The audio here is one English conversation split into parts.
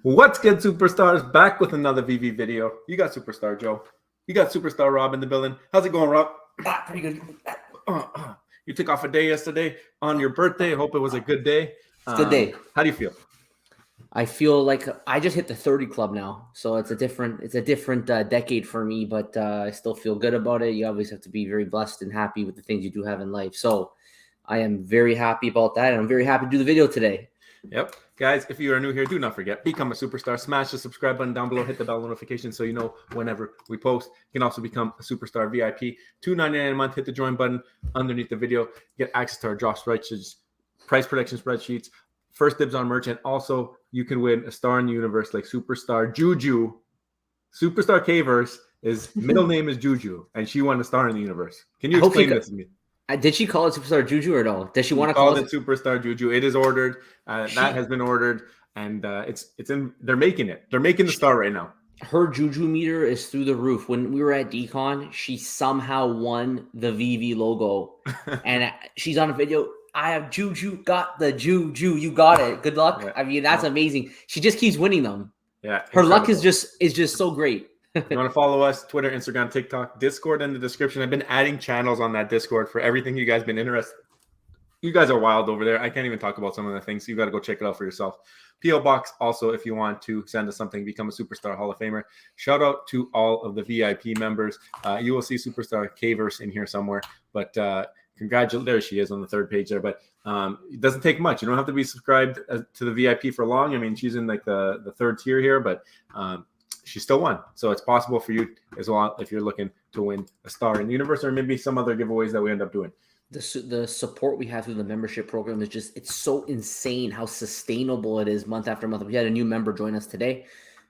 What's good, superstars? Back with another VV video. You got Superstar Joe. You got Superstar Rob in the building. How's it going, Rob? Pretty good. You took off a day yesterday on your birthday. I hope it was a good day. It's a good day. How do you feel? I feel like I just hit the 30 club now, so it's a different decade for me. But I still feel good about it. You always have to be very blessed and happy with the things you do have in life. So I am very happy about that, and I'm very happy to do the video today. Yep. Guys, if you are new here, do not forget, become a superstar. Smash the subscribe button down below. Hit the bell notification so you know whenever we post. You can also become a superstar VIP. $2.99 a month. Hit the join button underneath the video. Get access to our drop spreadsheets, price prediction spreadsheets, first dibs on merch, and also you can win a star in the universe like Superstar Juju. Superstar K-verse, his middle name is Juju, and she won a star in the universe. Can you explain this to me? Did she call it Superstar Juju or no? Does she want to call it Superstar Juju? It is ordered. That has been ordered, and it's in. They're making it. They're making the star right now. Her Juju meter is through the roof. When we were at Decon, she somehow won the VV logo, and she's on a video. I have Juju, got the Juju. You got it. Good luck. Yeah. I mean, that's amazing. She just keeps winning them. Yeah, her luck is just so great. You want to follow us, Twitter, Instagram, TikTok, Discord in the description. I've been adding channels on that Discord for everything you guys been interested. You guys are wild over there. I can't even talk about some of the things. You got to go check it out for yourself. P.O. Box also, if you want to send us something, become a Superstar Hall of Famer. Shout out to all of the VIP members. You will see Superstar K-verse in here somewhere. But congratulations. There she is on the third page there. But it doesn't take much. You don't have to be subscribed to the VIP for long. I mean, she's in like the third tier here, but she still won. So it's possible for you as well if you're looking to win a star in the universe or maybe some other giveaways that we end up doing. The support we have through the membership program is it's so insane how sustainable it is month after month. We had a new member join us today.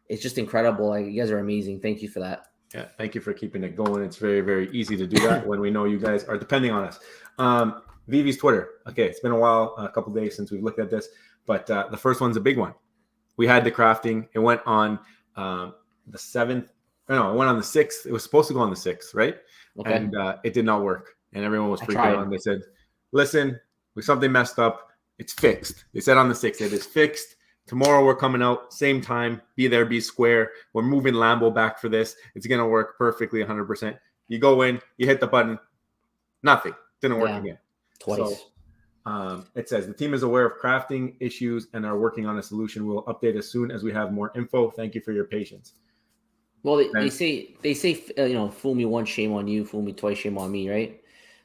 It's just incredible. You guys are amazing. Thank you for that. Yeah, thank you for keeping it going. It's very, very easy to do that when we know you guys are depending on us. Vivi's Twitter. Okay, it's been a while, a couple days since we've looked at this, but the first one's a big one. We had the crafting. It went on the 7th. No, it went on the 6th. It was supposed to go on the 6th, right? Okay. And it did not work. And everyone was freaking out. And they said, listen, something messed up. It's fixed. They said on the 6th, it is fixed. Tomorrow we're coming out, same time. Be there, be square. We're moving Lambo back for this. It's going to work perfectly 100%. You go in, you hit the button. Nothing. Didn't work again. Twice. So, it says the team is aware of crafting issues and are working on a solution. We'll update as soon as we have more info. Thank you for your patience. Well, they say fool me once, shame on you. Fool me twice, shame on me. Right?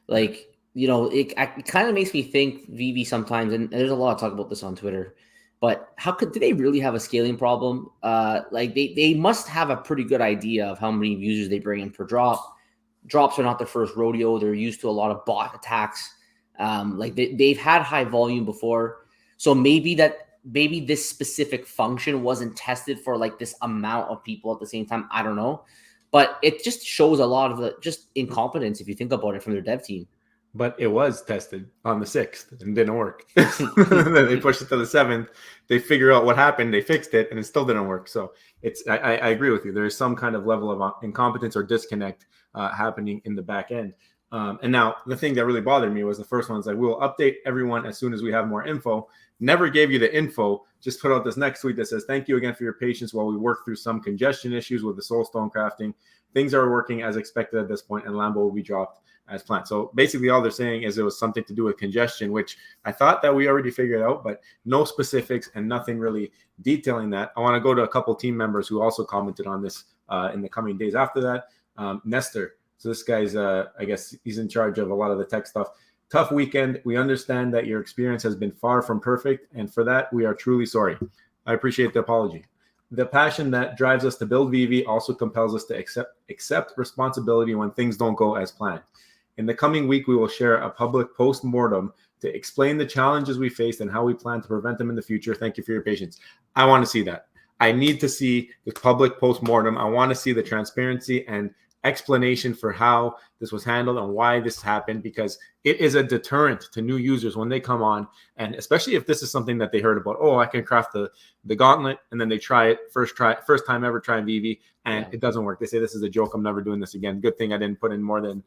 Like, it kind of makes me think VV sometimes, and there's a lot of talk about this on Twitter. But do they really have a scaling problem? They must have a pretty good idea of how many users they bring in per drop. Drops are not their first rodeo. They're used to a lot of bot attacks. They've had high volume before, so maybe this specific function wasn't tested for like this amount of people at the same time. I don't know, but it just shows a lot of the just incompetence if you think about it from their dev team. But it was tested on the 6th and didn't work. Then they pushed it to the 7th. They figure out what happened. They fixed it, and it still didn't work. So I agree with you. There is some kind of level of incompetence or disconnect happening in the back end. And now the thing that really bothered me was the first one is like, we'll update everyone as soon as we have more info. Never gave you the info. Just put out this next tweet that says, thank you again for your patience while we work through some congestion issues with the soulstone crafting. Things are working as expected at this point, and Lambo will be dropped as planned. So basically all they're saying is it was something to do with congestion, which I thought that we already figured out, but no specifics and nothing really detailing that. I want to go to a couple team members who also commented on this in the coming days after that. Nestor. So this guy's, I guess he's in charge of a lot of the tech stuff. Tough weekend. We understand that your experience has been far from perfect, and for that, we are truly sorry. I appreciate the apology. The passion that drives us to build VV also compels us to accept responsibility when things don't go as planned. In the coming week, we will share a public post-mortem to explain the challenges we faced and how we plan to prevent them in the future. Thank you for your patience. I want to see that. I need to see the public post-mortem. I want to see the transparency and explanation for how this was handled and why this happened, because it is a deterrent to new users when they come on, and especially if this is something that they heard about. Oh, I can craft the gauntlet, and then they try it first time ever trying VV, and it doesn't work. They say this is a joke. I'm never doing this again. Good thing I didn't put in more than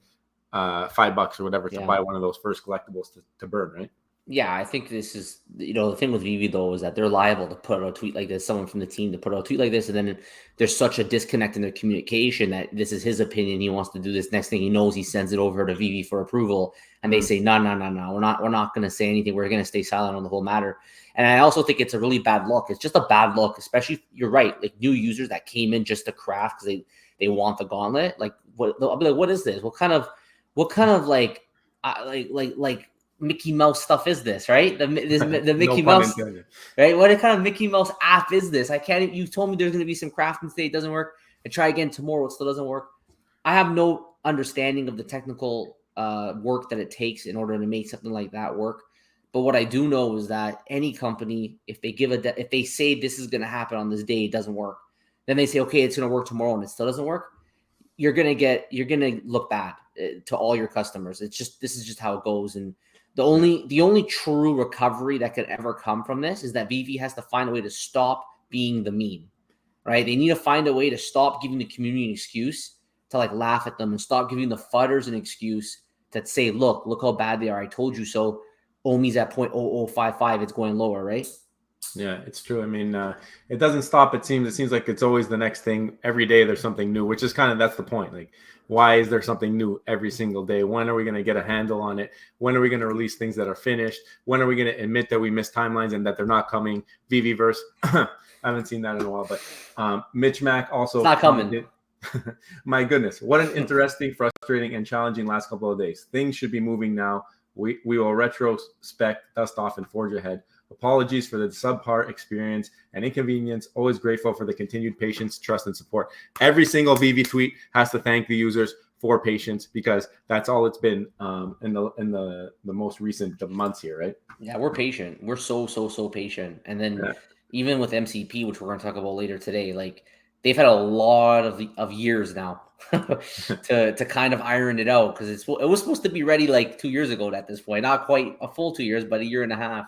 $5 or whatever to buy one of those first collectibles to burn, right? Yeah, I think this is, the thing with Veve though is that they're liable to put out a tweet like this, someone from the team to put out a tweet like this, and then there's such a disconnect in their communication that this is his opinion. He wants to do this. Next thing he knows, he sends it over to Veve for approval, and they say, no, no, no, no, we're not going to say anything. We're going to stay silent on the whole matter. And I also think it's a really bad look. It's just a bad look, especially you're right, like new users that came in just to craft because they want the gauntlet. Like what? I'll be like, what is this? What kind of like Mickey Mouse stuff is this, right? The Mickey No pun Mouse, intended. right? What kind of Mickey Mouse app is this? I can't. You told me there's going to be some crafting today. It doesn't work. I try again tomorrow. It still doesn't work. I have no understanding of the technical work that it takes in order to make something like that work. But what I do know is that any company, if they say this is going to happen on this day, it doesn't work. Then they say, okay, it's going to work tomorrow, and it still doesn't work. You're going to look bad to all your customers. This is just how it goes. And the only true recovery that could ever come from this is that Veve has to find a way to stop being the meme, right? They need to find a way to stop giving the community an excuse to like laugh at them and stop giving the FUDers an excuse to say, look how bad they are. I told you so. OMI's at 0.0055. It's going lower, right? Yeah, it's true. I mean, it doesn't stop. It seems like it's always the next thing. Every day there's something new, which is that's the point. Like, why is there something new every single day? When are we going to get a handle on it? When are we going to release things that are finished? When are we going to admit that we missed timelines and that they're not coming? Veveverse, I haven't seen that in a while, but Mitch Mack also it's not coming. My goodness, what an interesting, frustrating, and challenging last couple of days. Things should be moving now. We will retrospect, dust off, and forge ahead. Apologies for the subpar experience and inconvenience. Always grateful for the continued patience, trust, and support. Every single Veve tweet has to thank the users for patience because that's all it's been in the most recent months here, right? Yeah, we're patient. We're so patient. And then even with MCP, which we're going to talk about later today, like they've had a lot of years now to kind of iron it out because it was supposed to be ready like 2 years ago at this point. Not quite a full 2 years, but a year and a half.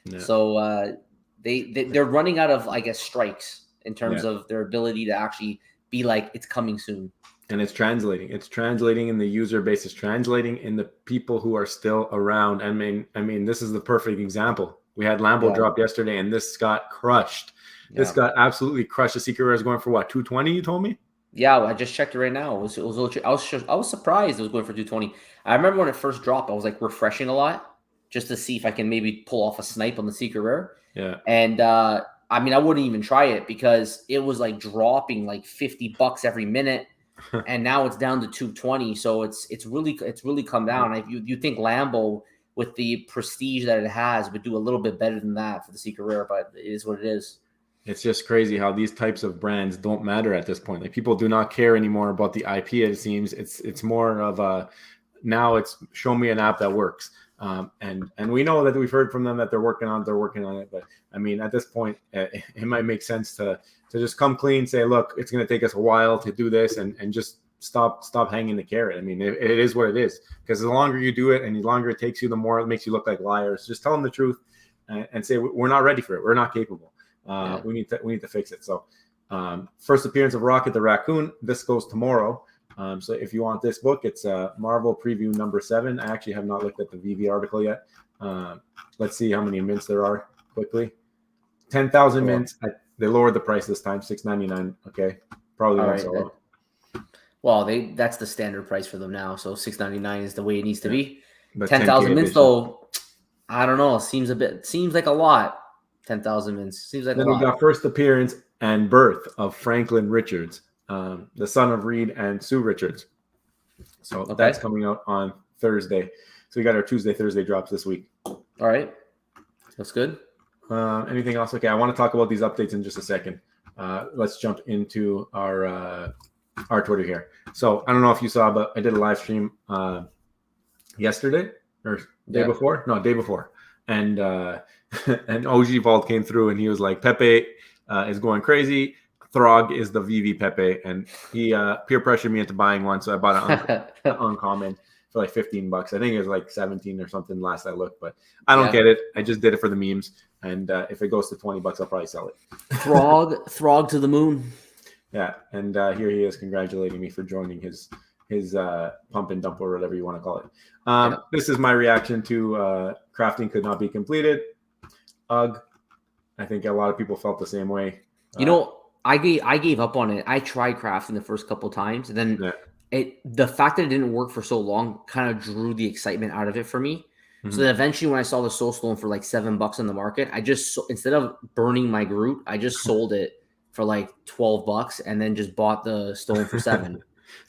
Yeah. So they're running out of, I guess, strikes in terms of their ability to actually be like, it's coming soon. And it's translating. It's translating in the user base. It's translating in the people who are still around. I mean, this is the perfect example. We had Lambo drop yesterday, and this got crushed. This got absolutely crushed. The secret rare is going for what, 220? You told me. Yeah, I just checked it right now. I was surprised it was going for 220. I remember when it first dropped, I was like refreshing a lot just to see if I can maybe pull off a snipe on the secret rare. Yeah. And I mean, I wouldn't even try it because it was like dropping like $50 every minute, and now it's down to 220. So it's really come down. If you think Lambo with the prestige that it has would do a little bit better than that for the secret rare, but it is what it is. It's just crazy how these types of brands don't matter at this point. Like, people do not care anymore about the IP. It seems it's more of a, now it's show me an app that works. And we know that we've heard from them that they're working on it. But I mean, at this point, it might make sense to just come clean, say, look, it's going to take us a while to do this, and just stop hanging the carrot. I mean, it is what it is, because the longer you do it and the longer it takes you, the more it makes you look like liars. Just tell them the truth and say, we're not ready for it. We're not capable. We need to fix it. So first appearance of Rocket the Raccoon. This goes tomorrow. So if you want this book, it's Marvel Preview number 7. I actually have not looked at the Veve article yet. Let's see how many mints there are quickly. 10,000 mints. They lowered the price this time, $6.99. Okay, probably won't sell out. Well, that's the standard price for them now. So $6.99 is the way it needs to be. But 10,000 mints, though, I don't know. Seems like a lot. 10,000 mints seems like a lot. Then we got first appearance and birth of Franklin Richards, the son of Reed and Sue Richards. So that's coming out on Thursday. So we got our Thursday drops this week. All right. That's good. Anything else? Okay, I want to talk about these updates in just a second. Let's jump into our Twitter here. So I don't know if you saw, but I did a live stream yesterday or day before. No, day before. And and OG Vault came through and he was like, Pepe is going crazy. Throg is the Veve Pepe, and he peer pressured me into buying one, so I bought an uncommon for like $15. I think it was like 17 or something last I looked, but I don't get it. I just did it for the memes, and if it goes to $20, I'll probably sell it. Throg to the moon. Yeah, and here he is congratulating me for joining his his pump and dump or whatever you want to call it. This is my reaction to crafting could not be completed. Ugh. I think a lot of people felt the same way. You know, I gave up on it. I tried crafting the first couple times, and then the fact that it didn't work for so long kind of drew the excitement out of it for me. Mm-hmm. So then eventually, when I saw the Soul Stone for like $7 on the market, I just instead of burning my Groot, I just sold it for like $12, and then just bought the stone for $7.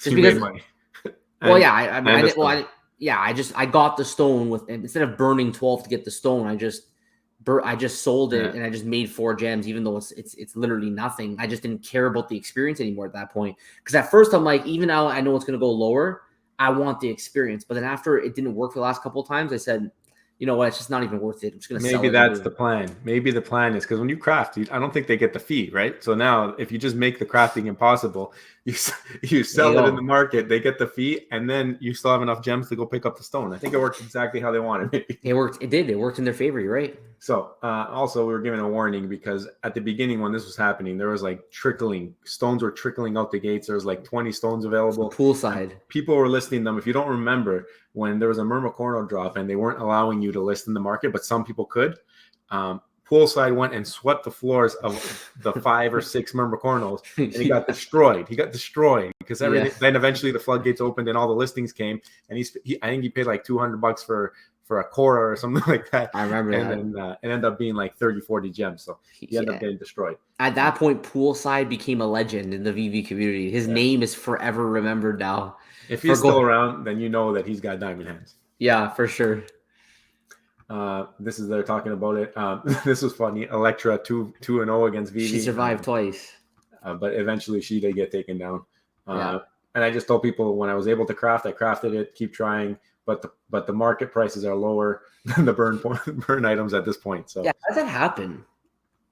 Just because, money. Well, yeah, I got the stone with instead of burning 12 to get the stone, I just sold it and I just made 4 gems, even though it's literally nothing. I just didn't care about the experience anymore at that point. Because at first I'm like, even now I know it's going to go lower, I want the experience. But then after it didn't work for the last couple of times, I said, you know what, it's just not even worth it. I'm just going to sell it. Maybe that's the plan. Maybe the plan is because when you craft, I don't think they get the fee, right? So now if you just make the crafting impossible, you sell it in the market, they get the fee, and then you still have enough gems to go pick up the stone. I think it worked exactly how they wanted it. It worked. It did. It worked in their favor. You're right. So also we were given a warning because at the beginning when this was happening, there was like stones were trickling out the gates. There was like 20 stones available. Poolside. People were listing them. If you don't remember, when there was a Myrmicorno drop and they weren't allowing you to list in the market, but some people could, Poolside went and swept the floors of the 5 or 6 Myrmicornos, and he got destroyed. He got destroyed because everything. Then eventually the floodgates opened and all the listings came, and I think he paid like $200 for a Cora or something like that. I remember that. And then it ended up being like 30, 40 gems. So he ended up getting destroyed. At that point, Poolside became a legend in the VV community. His name is forever remembered now. If he's still around, then you know that he's got diamond hands. Yeah, for sure. They're talking about it. This was funny. Electra 2-0 against Veve. She survived twice. But eventually she did get taken down. And I just told people when I was able to craft, I crafted it, keep trying. But the market prices are lower than the burn items at this point. So yeah, how does that happen?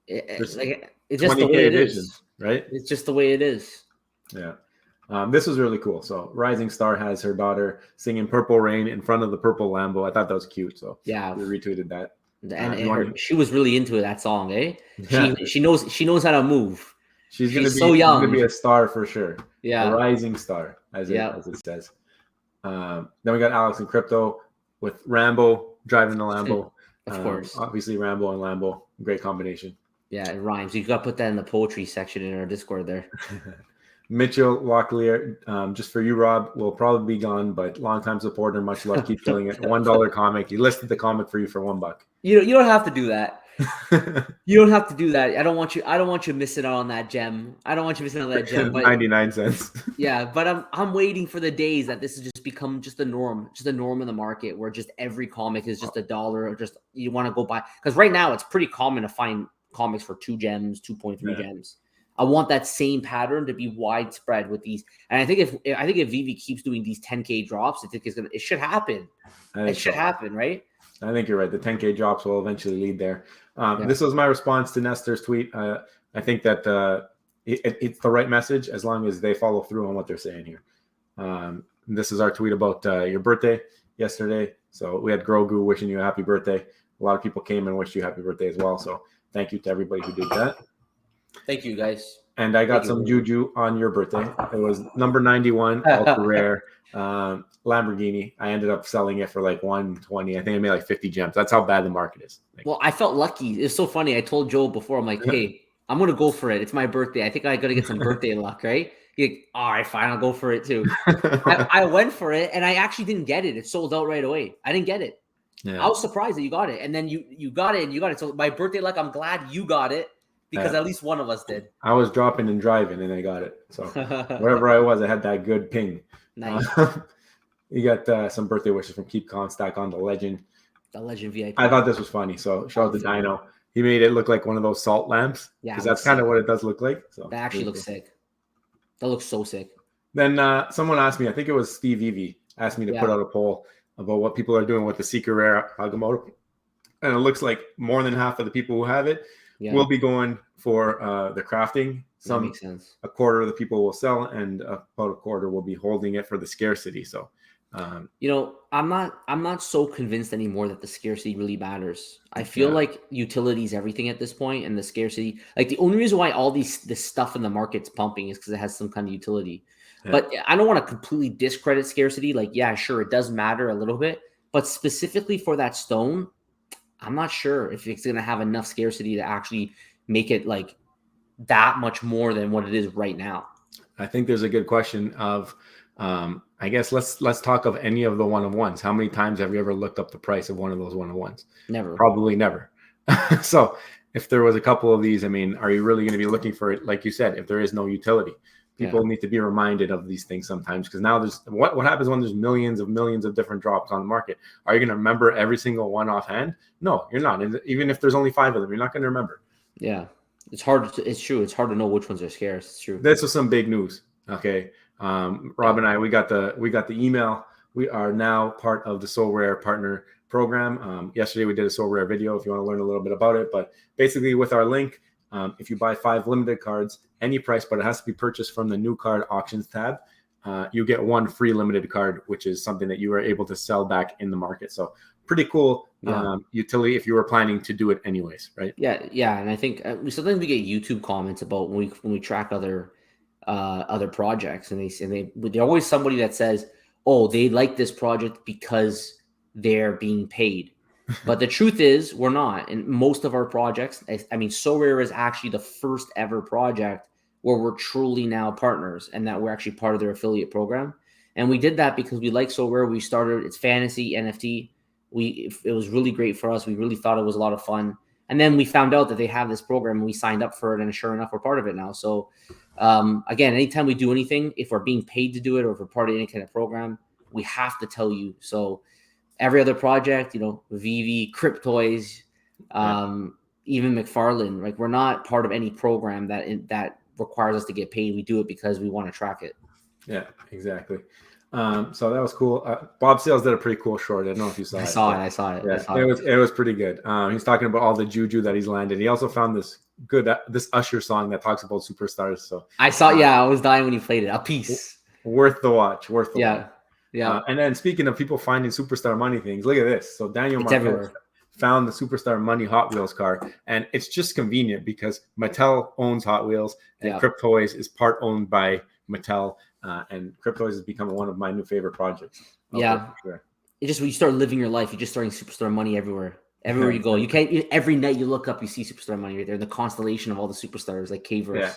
It's just the way it is, right? It's just the way it is. Yeah. This was really cool. So Rising Star has her daughter singing Purple Rain in front of the purple Lambo. I thought that was cute. So yeah, we retweeted that. And she was really into that song, eh? Yeah. She knows how to move. She's so young. She's gonna be a star for sure. Yeah, a rising star, as it says. Then we got Alex and Crypto with Rambo driving the Lambo. Of course. Obviously, Rambo and Lambo, great combination. Yeah, it rhymes. You got to put that in the poetry section in our Discord there. Mitchell Locklear, just for you, Rob, will probably be gone, but longtime supporter, much love, keep killing it. $1 comic. He listed the comic for you for $1. You don't have to do that. You don't have to do that. I don't want you missing out on that gem. I don't want you missing out on that gem. But 99 cents. Yeah, but I'm waiting for the days that this has just become just a norm in the market where just every comic is just $1 or just you want to go buy. Because right now it's pretty common to find comics for 2 gems, 2.3 gems. I want that same pattern to be widespread with these. And I think if Veve keeps doing these 10K drops, it should happen. It should happen, right? I think you're right. The 10K drops will eventually lead there. This was my response to Nestor's tweet. I think that it's the right message as long as they follow through on what they're saying here. This is our tweet about your birthday yesterday. So we had Grogu wishing you a happy birthday. A lot of people came and wished you a happy birthday as well. So thank you to everybody who did that. Thank you, guys. And I got some juju on your birthday. It was number 91, ultra rare Lamborghini. I ended up selling it for like 120. I think I made like 50 gems. That's how bad the market is. Well, I felt lucky. It's so funny. I told Joe before, I'm like, hey, I'm going to go for it. It's my birthday. I think I got to get some birthday luck, right? He's like, all right, fine. I'll go for it too. I went for it and I actually didn't get it. It sold out right away. I didn't get it. Yeah. I was surprised that you got it. And then you got it and you got it. So my birthday luck, I'm glad you got it. Because at least one of us did. I was dropping and driving, and I got it. So wherever I was, I had that good ping. Nice. You got some birthday wishes from Keep Stack on the Legend. The Legend VIP. I thought this was funny. So shout out to Dino. He made it look like one of those salt lamps. Yeah. Because that's kind of what it does look like. So that actually looks sick. That looks so sick. Then someone asked me, I think it was Steve Evie, asked me to put out a poll about what people are doing with the Secret Rare Agamotto. And it looks like more than half of the people who have it will be going for the crafting. That makes sense. A quarter of the people will sell, and about a quarter will be holding it for the scarcity. So, I'm not so convinced anymore that the scarcity really matters. I feel like utility is everything at this point, and the scarcity. Like the only reason why all this stuff in the market's pumping is because it has some kind of utility. But I don't want to completely discredit scarcity. Like, yeah, sure, it does matter a little bit, but specifically for that stone, I'm not sure if it's going to have enough scarcity to actually make it like that much more than what it is right now. I think there's a good question of, I guess let's talk of any of the one of ones. How many times have you ever looked up the price of one of those one of ones? Never. Probably never. So if there was a couple of these, I mean, are you really going to be looking for it? Like you said, if there is no utility, people need to be reminded of these things sometimes, because now there's what happens when there's millions of different drops on the market. Are you going to remember every single one offhand? No, you're not. Even if there's only 5 of them, you're not going to remember. Yeah. It's hard. It's true. It's hard to know which ones are scarce. It's true. This was some big news. Okay. Rob and I, we got the email. We are now part of the So Rare partner program. Yesterday we did a So Rare video if you want to learn a little bit about it. But basically with our link, if you buy 5 limited cards, any price, but it has to be purchased from the new card auctions tab, you get 1 free limited card, which is something that you are able to sell back in the market. So pretty cool utility if you were planning to do it anyways, right? Yeah. And I think sometimes we get YouTube comments about when we track other projects, and there's always somebody that says, oh, they like this project because they're being paid. But the truth is we're not. And most of our projects, I mean, So Rare is actually the first ever project where we're truly now partners and that we're actually part of their affiliate program. And we did that because we like So Rare. We started, it's fantasy NFT. It was really great for us. We really thought it was a lot of fun. And then we found out that they have this program and we signed up for it. And sure enough, we're part of it now. So again, anytime we do anything, if we're being paid to do it or if we're part of any kind of program, we have to tell you. So every other project, Veve, Cryptoys, even McFarlane, like we're not part of any program that requires us to get paid. We do it because we want to track it. Yeah, exactly. So that was cool. Bob Sales did a pretty cool short. I don't know if you saw it. I saw it. Yeah, it was pretty good. He's talking about all the juju that he's landed. He also found this Usher song that talks about superstars. So I saw. I was dying when you played it. A piece. Worth the watch. Watch. Yeah. And then speaking of people finding superstar money things, look at this. So Daniel Marquez found the Superstar Money Hot Wheels car, and it's just convenient because Mattel owns Hot Wheels, and Cryptoys is part owned by Mattel, and Cryptoys has become one of my new favorite projects. Sure. It just, when you start living your life, you just starting Superstar Money everywhere you go. You can't, every night you look up, you see Superstar Money right there, the constellation of all the superstars like K-verse. Yeah.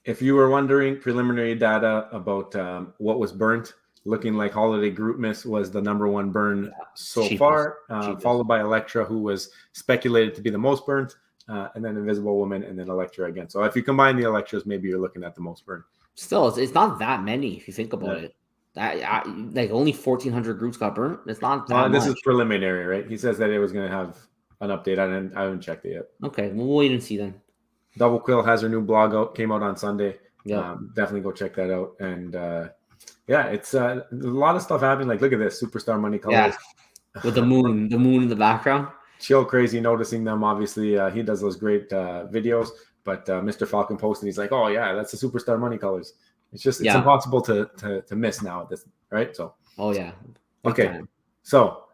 If you were wondering, preliminary data about what was burnt, looking like Holiday Groupmas was the #1 burn so far, followed by Elektra, who was speculated to be the most burnt, and then Invisible Woman, and then Elektra again. So if you combine the Elektras, maybe you're looking at the most burn. Still, it's not that many if you think about it. Like only 1,400 groups got burnt. It's not that this much. is preliminary, right? He says that it was going to have an update. I haven't checked it yet. Okay, we'll wait and see then. Double Quill has her new blog out. Came out on Sunday. Yeah, definitely go check that out. And it's a lot of stuff happening. Like, look at this Superstar Money colors. Yeah, with the moon in the background. Chill Crazy noticing them. Obviously, he does those great videos. But Mr. Falcon posted, he's like, "Oh yeah, that's the Superstar Money colors." It's impossible to miss now at this, right? So. Oh yeah. Okay. So,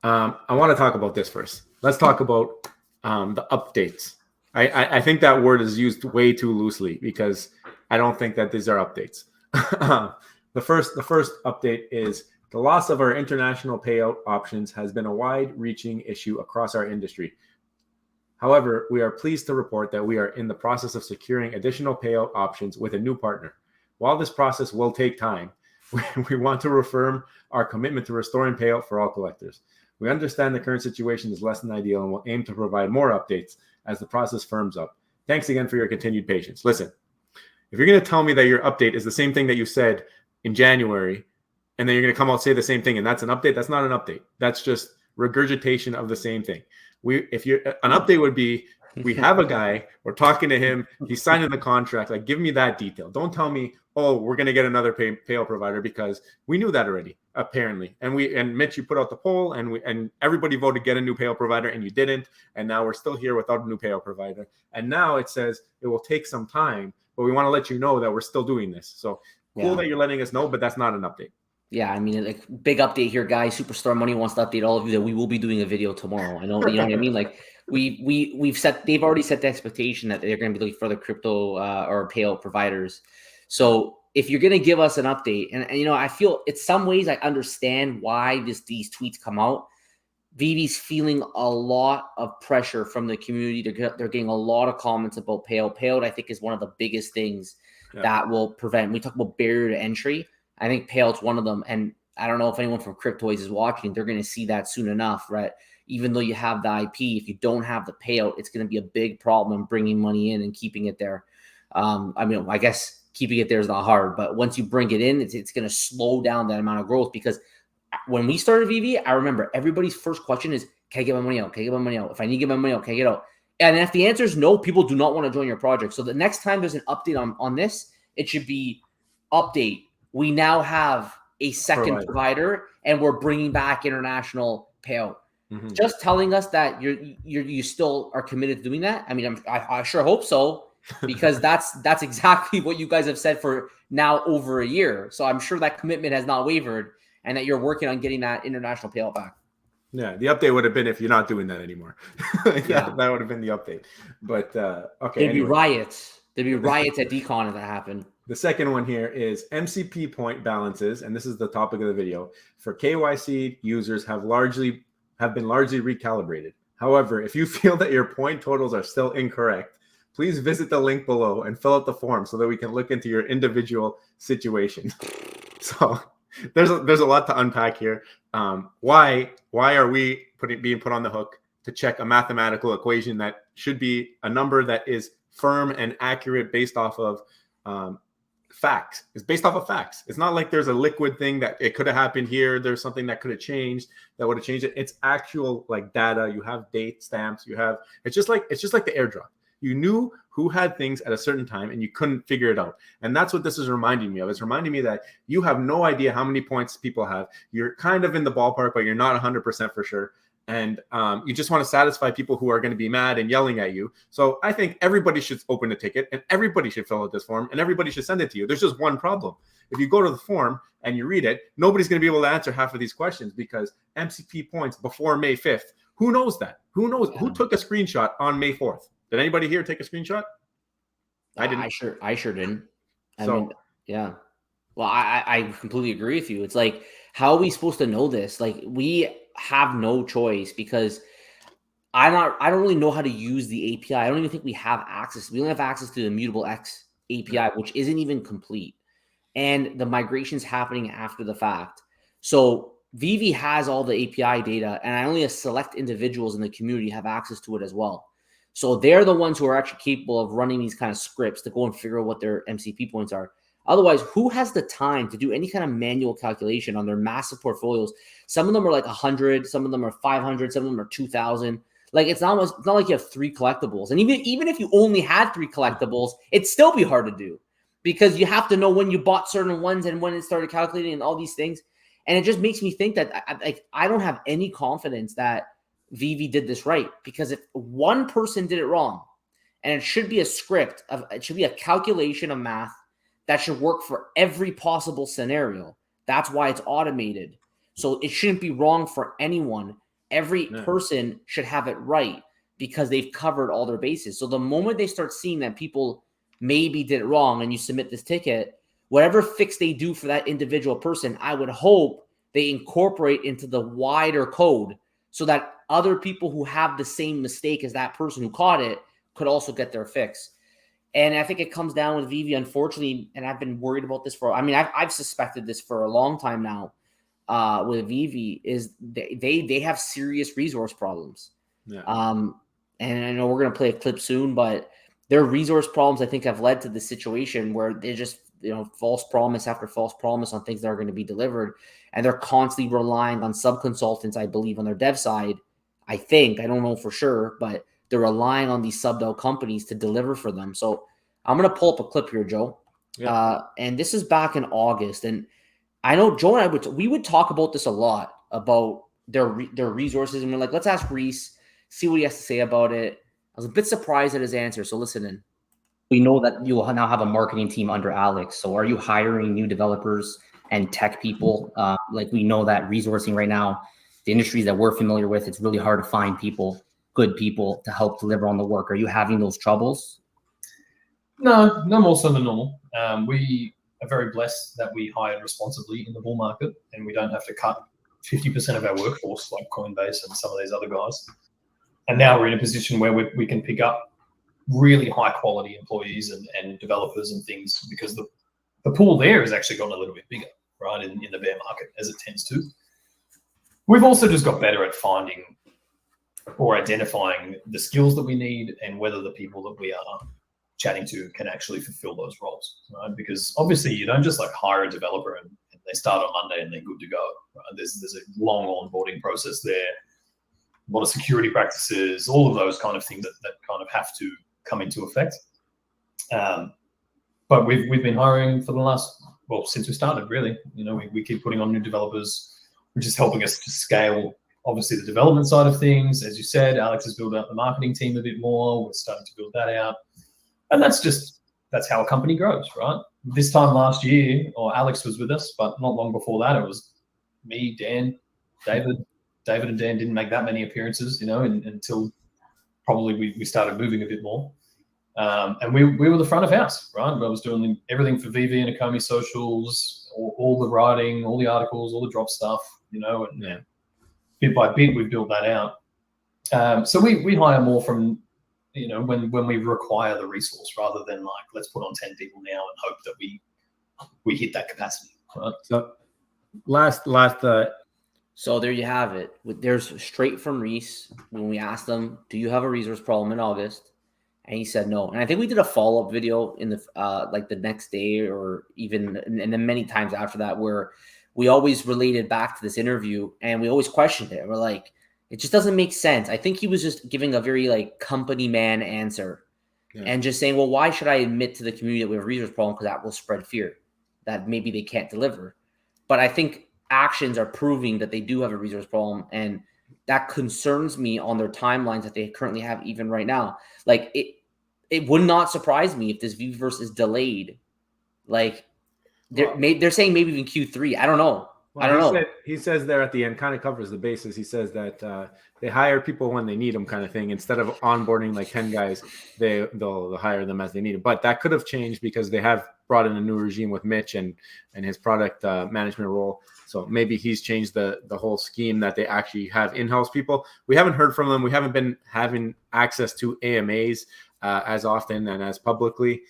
I want to talk about this first. Let's talk about the updates. I think that word is used way too loosely because I don't think that these are updates. The first update is the loss of our international payout options has been a wide-reaching issue across our industry. However, we are pleased to report that we are in the process of securing additional payout options with a new partner. While this process will take time, we want to reaffirm our commitment to restoring payout for all collectors. We understand the current situation is less than ideal and will aim to provide more updates as the process firms up. Thanks again for your continued patience. Listen, if you're going to tell me that your update is the same thing that you said in January, and then you're going to come out and say the same thing, and that's an update, that's not an update. That's just regurgitation of the same thing. An update would be, we have a guy, we're talking to him, he's signing the contract. Like, give me that detail. Don't tell me, oh, we're going to get another payout provider, because we knew that already, apparently. And Mitch, you put out the poll, and everybody voted get a new payout provider, and you didn't. And now we're still here without a new payout provider. And now it says it will take some time, but we want to let you know that we're still doing this. So cool that you're letting us know, but that's not an update. Yeah, I mean, like, big update here, guys. Superstar Money wants to update all of you that we will be doing a video tomorrow. I know, you know what I mean? Like, they've already set the expectation that they're going to be looking for the crypto or payout providers. So if you're going to give us an update, and you know, I feel in some ways I understand why these tweets come out. Veve's feeling a lot of pressure from the community. They're getting a lot of comments about Payout. Payout, I think, is one of the biggest things that will prevent. We talk about barrier to entry. I think Payout's one of them. And I don't know if anyone from Cryptoids is watching. They're going to see that soon enough, right? Even though you have the IP, if you don't have the Payout, it's going to be a big problem bringing money in and keeping it there. I mean, I guess keeping it there is not hard, but once you bring it in, it's going to slow down that amount of growth. Because when we started Veve, I remember everybody's first question is, can I get my money out? Can I get my money out? If I need to get my money out, can I get out? And if the answer is no, people do not want to join your project. So the next time there's an update on this, it should be update. We now have a second provider and we're bringing back international Payout. Just telling us that you still are committed to doing that. I mean, I sure hope so, because that's exactly what you guys have said for now over a year. So I'm sure that commitment has not wavered, and that you're working on getting that international Payout back. Yeah, the update would have been if you're not doing that anymore. That would have been the update. But okay. There'd be riots. There'd be riots at Decon if that happened. The second one here is MCP point balances, and this is the topic of the video. For KYC users have been largely recalibrated. However, if you feel that your point totals are still incorrect, please visit the link below and fill out the form so that we can look into your individual situation. So there's a lot to unpack here. Why are we being put on the hook to check a mathematical equation that should be a number that is firm and accurate based off of facts? It's based off of facts. It's not like there's a liquid thing that it could have happened here. There's something that could have changed that would have changed it. It's actual like data. You have date stamps. It's just like the airdrop. You knew who had things at a certain time and you couldn't figure it out. And that's what this is reminding me of. It's reminding me that you have no idea how many points people have. You're kind of in the ballpark, but you're not 100% for sure. And you just want to satisfy people who are going to be mad and yelling at you. So I think everybody should open a ticket and everybody should fill out this form and everybody should send it to you. There's just one problem. If you go to the form and you read it, nobody's going to be able to answer half of these questions, because MCP points before May 5th. Who knows that? Who knows? Who took a screenshot on May 4th? Did anybody here take a screenshot? I didn't. I sure didn't. I mean, yeah. Well, I completely agree with you. It's like, how are we supposed to know this? Like, we have no choice, because I don't really know how to use the API. I don't even think we have access. We only have access to the Mutable X API, which isn't even complete. And the migration's happening after the fact. So Veve has all the API data, and only a select individuals in the community have access to it as well. So they're the ones who are actually capable of running these kind of scripts to go and figure out what their MCP points are. Otherwise, who has the time to do any kind of manual calculation on their massive portfolios? Some of them are like 100, some of them are 500, some of them are 2,000. Like, it's not like you have 3 collectibles. And even if you only had 3 collectibles, it'd still be hard to do, because you have to know when you bought certain ones and when it started calculating and all these things. And it just makes me think that I don't have any confidence that Veve did this right, because if one person did it wrong, and it should be a script it should be a calculation of math that should work for every possible scenario. That's why it's automated. So it shouldn't be wrong for anyone. Every person should have it right, because they've covered all their bases. So the moment they start seeing that people maybe did it wrong and you submit this ticket, whatever fix they do for that individual person, I would hope they incorporate into the wider code, so that other people who have the same mistake as that person who caught it could also get their fix. And I think it comes down with Veve, unfortunately, and I've been worried about this I've suspected this for a long time now with Veve, is they have serious resource problems. Yeah. And I know we're going to play a clip soon, but their resource problems, I think, have led to the situation where they just, false promise after false promise on things that are going to be delivered. And they're constantly relying on sub-consultants, I believe, on their dev side. I don't know for sure, but they're relying on these sub-dev companies to deliver for them. So I'm going to pull up a clip here, Joe. Yeah. And this is back in August. And I know Joe and I we would talk about this a lot, about their resources. And we're like, let's ask Reese, see what he has to say about it. I was a bit surprised at his answer, so listen in. We know that you will now have a marketing team under Alex. So are you hiring new developers and tech people? Like, we know that resourcing right now, the industries that we're familiar with, it's really hard to find good people to help deliver on the work. Are you having those troubles? No more so than normal. very blessed that we hired responsibly in the bull market, and we don't have to cut 50% of our workforce like Coinbase and some of these other guys. And now we're in a position where we can pick up really high quality employees and developers and things, because the pool there has actually gotten a little bit bigger, right, in the bear market, as it tends to. We've also just got better at finding or identifying the skills that we need and whether the people that we are chatting to can actually fulfill those roles, right? Because obviously you don't just like hire a developer and they start on Monday and they're good to go, right? There's a long onboarding process there, a lot of security practices, all of those kind of things that kind of have to come into effect. But we've been hiring for the last, well, since we started, really. You know, we keep putting on new developers, which is helping us to scale, obviously, the development side of things. As you said, Alex has built out the marketing team a bit more. We're starting to build that out. And that's how a company grows, right? This time last year, or Alex was with us, but not long before that, it was me, Dan, David. David and Dan didn't make that many appearances, you know, until probably we started moving a bit more. And we were the front of house, right? I was doing everything for Veve and Ecomi socials, all the writing, all the articles, all the drop stuff, you know, and bit by bit we've built that out. So we hire more from, you know, when we require the resource, rather than like, let's put on 10 people now and hope that we hit that capacity, right? So So there you have it. There's straight from Reese when we asked him, do you have a resource problem in August? And he said no. And I think we did a follow-up video in the like the next day, or even and then many times after that, where we always related back to this interview and we always questioned it. We're like, it just doesn't make sense. I think he was just giving a very like company man answer and just saying, well, why should I admit to the community that we have a resource problem? Because that will spread fear that maybe they can't deliver. But I think actions are proving that they do have a resource problem, and that concerns me on their timelines that they currently have even right now. Like it would not surprise me if this Veveverse is delayed. Like they're saying maybe even Q3. I don't know. Well, I don't know. He says there at the end, kind of covers the bases. He says that they hire people when they need them, kind of thing. Instead of onboarding like 10 guys, they'll hire them as they need them. But that could have changed because they have brought in a new regime with Mitch and his product management role. So maybe he's changed the whole scheme that they actually have in-house people. We haven't heard from them. We haven't been having access to AMAs as often and as publicly.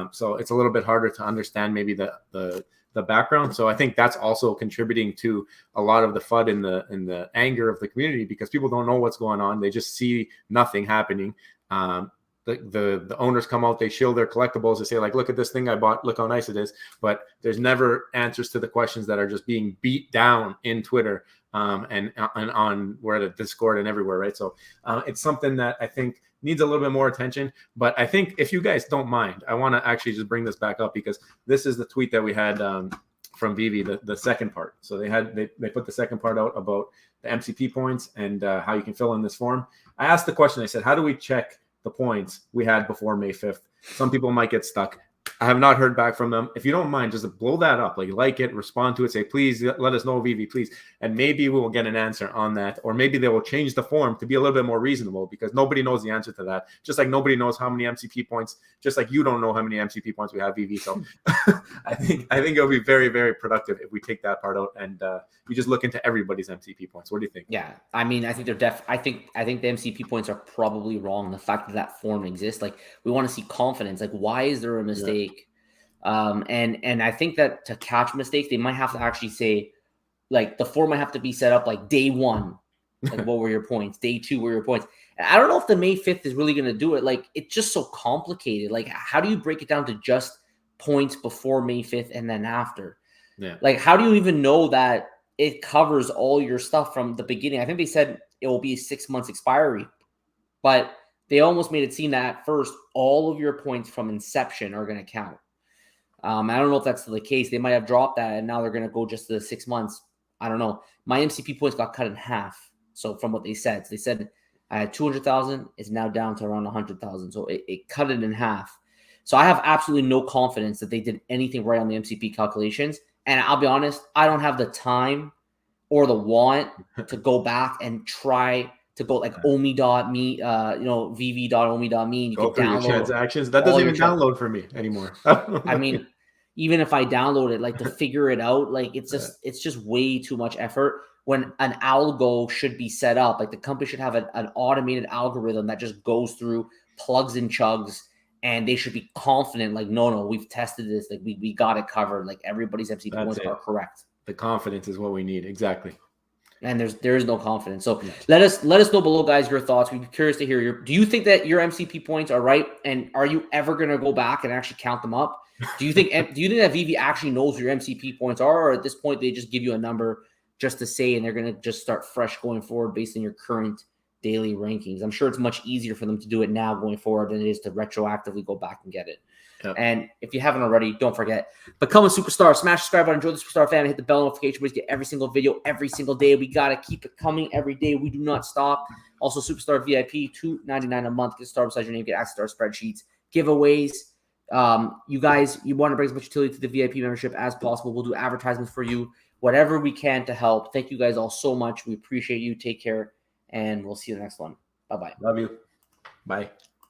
So it's a little bit harder to understand maybe the background. So I think that's also contributing to a lot of the FUD and the anger of the community, because people don't know what's going on. They just see nothing happening. The owners come out, they shield their collectibles, they say like, look at this thing I bought, look how nice it is. But there's never answers to the questions that are just being beat down in Twitter and on where the Discord and everywhere, right? So it's something that I think needs a little bit more attention. But I think if you guys don't mind, I want to actually just bring this back up, because this is the tweet that we had from Veve, the second part. So they put the second part out about the MCP points and how you can fill in this form. I asked the question, I said, how do we check the points we had before May 5th? Some people might get stuck. I have not heard back from them. If you don't mind, just blow that up, like it, respond to it, say, please let us know, Veve, please. And maybe we will get an answer on that. Or maybe they will change the form to be a little bit more reasonable, because nobody knows the answer to that. Just like nobody knows how many MCP points, just like you don't know how many MCP points we have, Veve. So I think it'll be very, very productive if we take that part out and we just look into everybody's MCP points. What do you think? Yeah, I mean, I think they're I think the MCP points are probably wrong. The fact that form exists, like, we want to see confidence. Like, why is there a mistake? Yeah. And I think that to catch mistakes, they might have to actually say, like, the form might have to be set up like day 1. Like, what were your points? Day 2, what were your points? And I don't know if the May 5th is really going to do it. Like, it's just so complicated. Like, how do you break it down to just points before May 5th and then after? Yeah. Like, how do you even know that it covers all your stuff from the beginning? I think they said it will be a 6 months expiry, but they almost made it seem that at first all of your points from inception are going to count. I don't know if that's the case. They might have dropped that and now they're going to go just to the 6 months. I don't know. My MCP points got cut in half. So from what they said, I had 200,000. It's now down to around 100,000. So it cut it in half. So I have absolutely no confidence that they did anything right on the MCP calculations. And I'll be honest, I don't have the time or the want to go back and try to go like omi.me, vv.omi.me. You go can download your transactions. That doesn't even download for me anymore. I mean, even if I download it, like to figure it out, like it's just way too much effort when an algo should be set up. Like the company should have an automated algorithm that just goes through, plugs and chugs, and they should be confident, like, no, we've tested this, like we got it covered, like everybody's MCP points are correct. The confidence is what we need. Exactly. And there is no confidence. So let us know below, guys, your thoughts. We'd be curious to hear do you think that your MCP points are right? And are you ever going to go back and actually count them up? Do you think that Veve actually knows what your MCP points are, or at this point they just give you a number just to say, and they're going to just start fresh going forward based on your current daily rankings? I'm sure it's much easier for them to do it now going forward than it is to retroactively go back and get it. Yep. And if you haven't already, don't forget, become a superstar. Smash subscribe button, enjoy the Superstar family, hit the bell notification, please get every single video every single day. We got to keep it coming every day. We do not stop. Also, Superstar VIP, $2.99 a month. Get started beside your name, get access to our spreadsheets, giveaways. You guys, you want to bring as much utility to the VIP membership as possible. We'll do advertisements for you, whatever we can to help. Thank you guys all so much. We appreciate you. Take care, and we'll see you in the next one. Bye-bye. Love you. Bye.